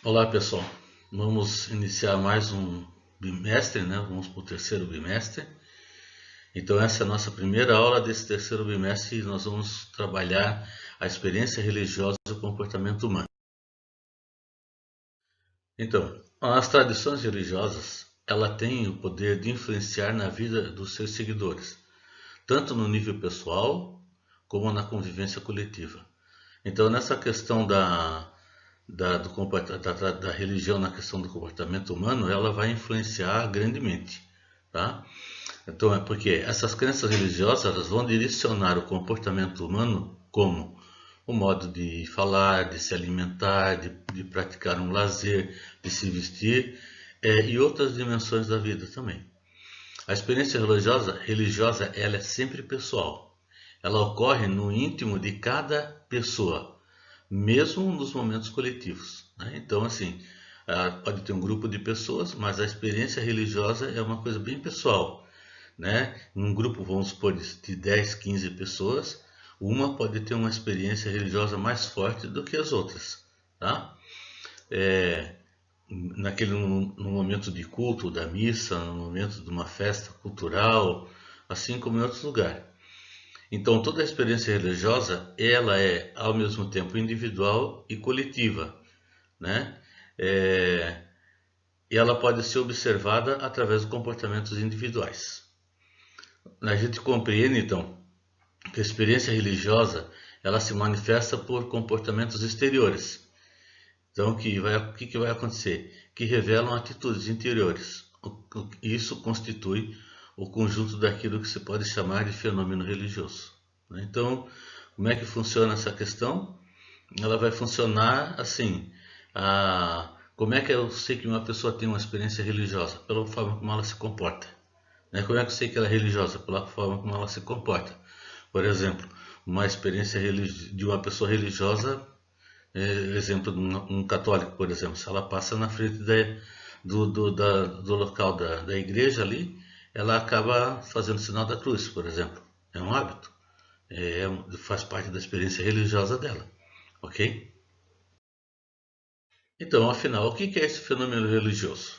Olá pessoal, vamos iniciar mais um bimestre, né? Vamos para o terceiro bimestre. Então essa é a nossa primeira aula desse terceiro bimestre e nós vamos trabalhar a experiência religiosa e o comportamento humano. Então, as tradições religiosas, ela tem o poder de influenciar na vida dos seus seguidores, tanto no nível pessoal como na convivência coletiva. Então nessa questão da religião na questão do comportamento humano, ela vai influenciar grandemente, tá? Então é porque essas crenças religiosas elas vão direcionar o comportamento humano como o modo de falar, de se alimentar, de praticar um lazer, de se vestir e outras dimensões da vida também. A experiência religiosa ela é sempre pessoal. Ela ocorre no íntimo de cada pessoa, mesmo nos momentos coletivos, né? Então, assim, pode ter um grupo de pessoas, mas a experiência religiosa é uma coisa bem pessoal, né? Num grupo, vamos supor, de 10, 15 pessoas, uma pode ter uma experiência religiosa mais forte do que as outras, tá? É, no momento de culto, da missa, no momento de uma festa cultural, assim como em outros lugares. Então, toda a experiência religiosa, ela é ao mesmo tempo individual e coletiva, né? É, e ela pode ser observada através de comportamentos individuais. A gente compreende, então, que a experiência religiosa, ela se manifesta por comportamentos exteriores. Então, o que vai acontecer? Que revelam atitudes interiores. Isso constitui o conjunto daquilo que se pode chamar de fenômeno religioso, né? Então, como é que funciona essa questão? Ela vai funcionar assim. Como é que eu sei que uma pessoa tem uma experiência religiosa? Pela forma como ela se comporta, né? Como é que eu sei que ela é religiosa? Pela forma como ela se comporta. Por exemplo, uma experiência de uma pessoa religiosa, exemplo de um católico, por exemplo, se ela passa na frente do local da igreja ali, ela acaba fazendo o sinal da cruz, por exemplo. É um hábito, faz parte da experiência religiosa dela, ok? Então, afinal, o que é esse fenômeno religioso?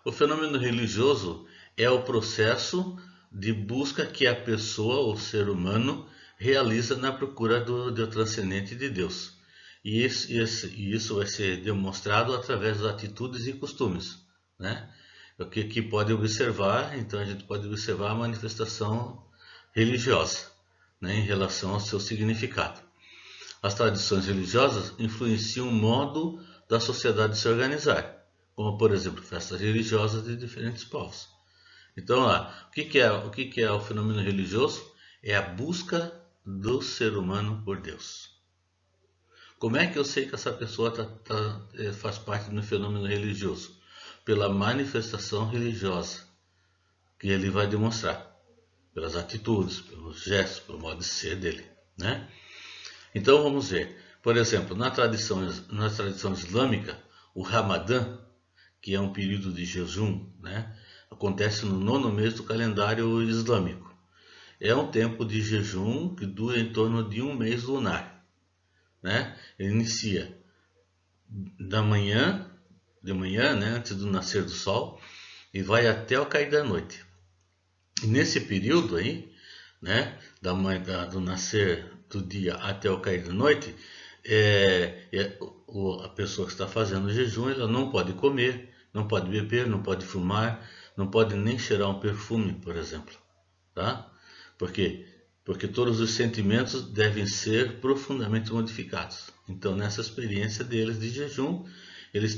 O fenômeno religioso é o processo de busca que a pessoa, o ser humano, realiza na procura do transcendente de Deus. E isso vai ser demonstrado através das atitudes e costumes, né? O que pode observar, então a gente pode observar a manifestação religiosa, né, em relação ao seu significado. As tradições religiosas influenciam o modo da sociedade se organizar, como por exemplo festas religiosas de diferentes povos. Então, o que é o fenômeno religioso? É a busca do ser humano por Deus. Como é que eu sei que essa pessoa faz parte do fenômeno religioso? Pela manifestação religiosa que ele vai demonstrar, pelas atitudes, pelos gestos, pelo modo de ser dele, né? Então vamos ver. Por exemplo, na tradição islâmica, o Ramadã, que é um período de jejum, né, acontece no nono mês do calendário islâmico. É um tempo de jejum que dura em torno de um mês lunar, né? Ele inicia da manhã, de manhã, né, antes do nascer do sol, e vai até o cair da noite. E nesse período aí, né, do nascer do dia até o cair da noite, a pessoa que está fazendo o jejum, ela não pode comer, não pode beber, não pode fumar, não pode nem cheirar um perfume, por exemplo, tá? Por quê? Porque todos os sentimentos devem ser profundamente modificados. Então, nessa experiência deles de jejum, eles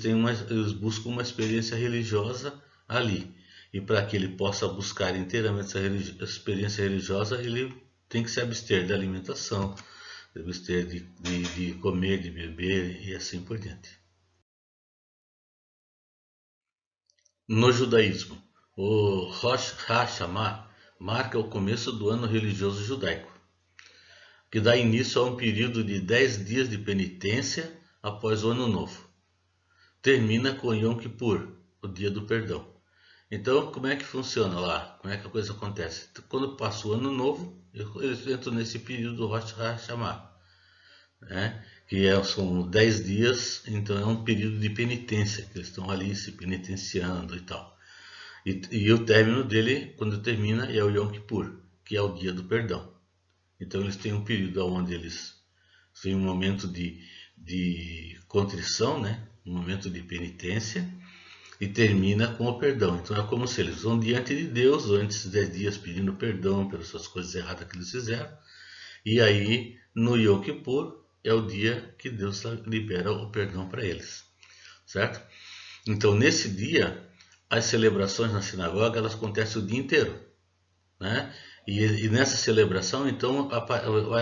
buscam uma experiência religiosa ali. E para que ele possa buscar inteiramente essa experiência religiosa, ele tem que se abster da alimentação, se abster de comer, de beber e assim por diante. No judaísmo, o Rosh Hashanah marca o começo do ano religioso judaico, que dá início a um período de 10 dias de penitência após o Ano Novo. Termina com Yom Kippur, o dia do perdão. Então, como é que funciona lá? Como é que a coisa acontece? Quando passa o Ano Novo, eles entram nesse período do Rosh Hashanah, né? São 10 dias, então é um período de penitência, que eles estão ali se penitenciando e tal. E o término dele, quando termina, é o Yom Kippur, que é o dia do perdão. Então eles têm um período onde eles têm um momento de contrição, né? Um momento de penitência, e termina com o perdão. Então é como se eles vão diante de Deus durante esses 10 dias pedindo perdão pelas suas coisas erradas que eles fizeram. E aí, no Yom Kippur, é o dia que Deus libera o perdão para eles, certo? Então, nesse dia, as celebrações na sinagoga, elas acontecem o dia inteiro, né? E nessa celebração, então,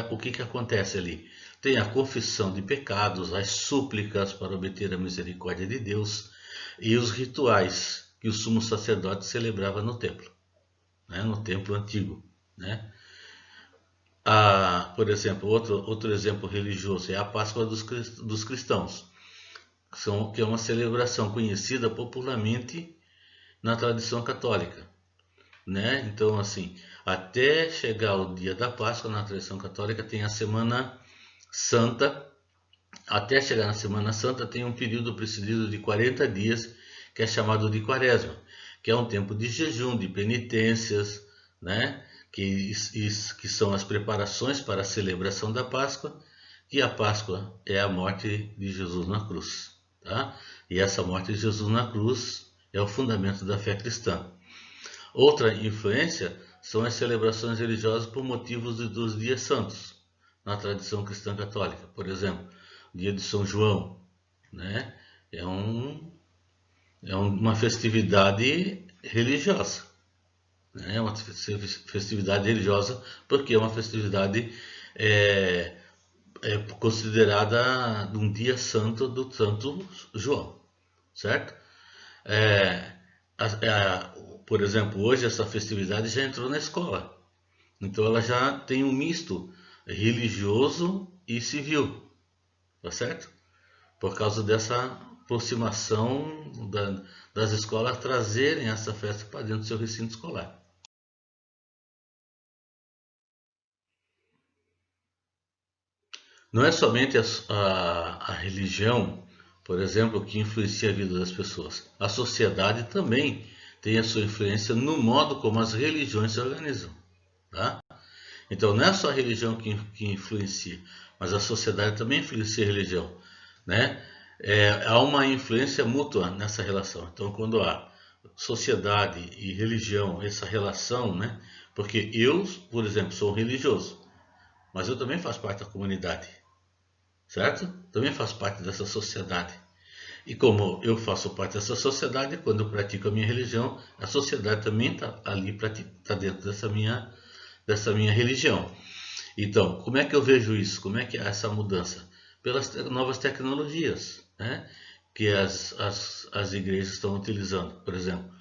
o que acontece ali? Tem a confissão de pecados, as súplicas para obter a misericórdia de Deus e os rituais que o sumo sacerdote celebrava no templo, né? No templo antigo, né? Por exemplo, outro exemplo religioso é a Páscoa dos cristãos, que é uma celebração conhecida popularmente na tradição católica, né? Então, assim, até chegar o dia da Páscoa na tradição católica tem a Semana Santa. Até chegar na Semana Santa tem um período precedido de 40 dias, que é chamado de Quaresma, que é um tempo de jejum, de penitências, né? Que são as preparações para a celebração da Páscoa, e a Páscoa é a morte de Jesus na cruz, tá? E essa morte de Jesus na cruz é o fundamento da fé cristã. Outra influência são as celebrações religiosas por motivos dos dias santos, na tradição cristã católica. Por exemplo, o dia de São João, né? É uma festividade religiosa, né? É uma festividade religiosa porque é uma festividade é, considerada um dia santo do Santo João, certo? É, por exemplo, hoje essa festividade já entrou na escola, então ela já tem um misto religioso e civil, tá certo? Por causa dessa aproximação das escolas trazerem essa festa para dentro do seu recinto escolar. Não é somente a religião, por exemplo, que influencia a vida das pessoas. A sociedade também tem a sua influência no modo como as religiões se organizam, tá? Então não é só a religião que influencia, mas a sociedade também influencia a religião, né? Há uma influência mútua nessa relação. Então quando há sociedade e religião, essa relação, né? Porque eu, por exemplo, sou um religioso, mas eu também faço parte da comunidade, certo? Também faço parte dessa sociedade. E como eu faço parte dessa sociedade, quando eu pratico a minha religião, a sociedade também está ali, está dentro dessa minha religião. Então, como é que eu vejo isso? Como é que é essa mudança? Pelas novas tecnologias, né? Que as igrejas estão utilizando. Por exemplo,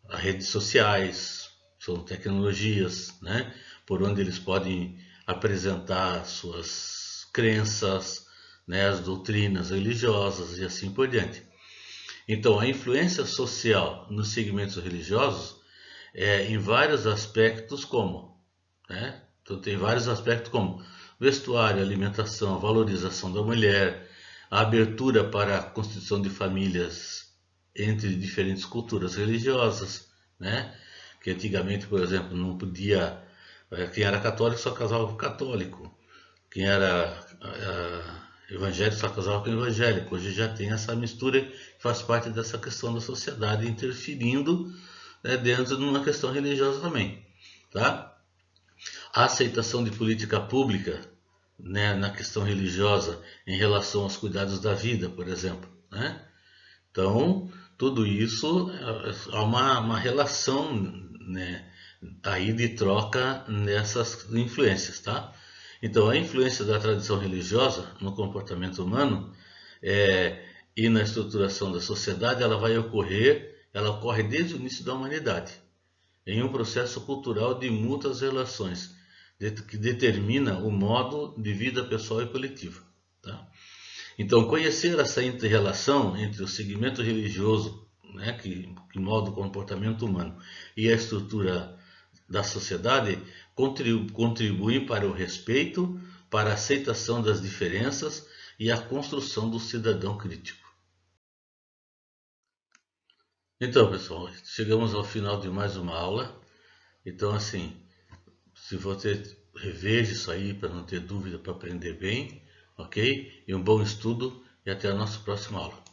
as redes sociais são tecnologias, né? Por onde eles podem apresentar suas crenças, né? As doutrinas religiosas e assim por diante. Então, a influência social nos segmentos religiosos é em vários aspectos como, né? Então tem vários aspectos como vestuário, alimentação, valorização da mulher, a abertura para a constituição de famílias entre diferentes culturas religiosas, né? Que antigamente, por exemplo, não podia, quem era católico só casava com católico, quem era evangélico só casava com evangélico. Hoje já tem essa mistura que faz parte dessa questão da sociedade interferindo, né, dentro de uma questão religiosa também, tá? A aceitação de política pública, né, na questão religiosa em relação aos cuidados da vida, por exemplo, né? Então, tudo isso há uma relação, né, aí de troca nessas influências, tá? Então, a influência da tradição religiosa no comportamento humano e na estruturação da sociedade, ela ocorre desde o início da humanidade, em um processo cultural de mútuas relações, que determina o modo de vida pessoal e coletiva, tá? Então, conhecer essa inter-relação entre o segmento religioso, né, que molda o comportamento humano, e a estrutura da sociedade contribuem para o respeito para a aceitação das diferenças e a construção do cidadão crítico. Então, pessoal, chegamos ao final de mais uma aula. Então, assim, se você reveja isso aí para não ter dúvida, para aprender bem, ok? E um bom estudo e até a nossa próxima aula.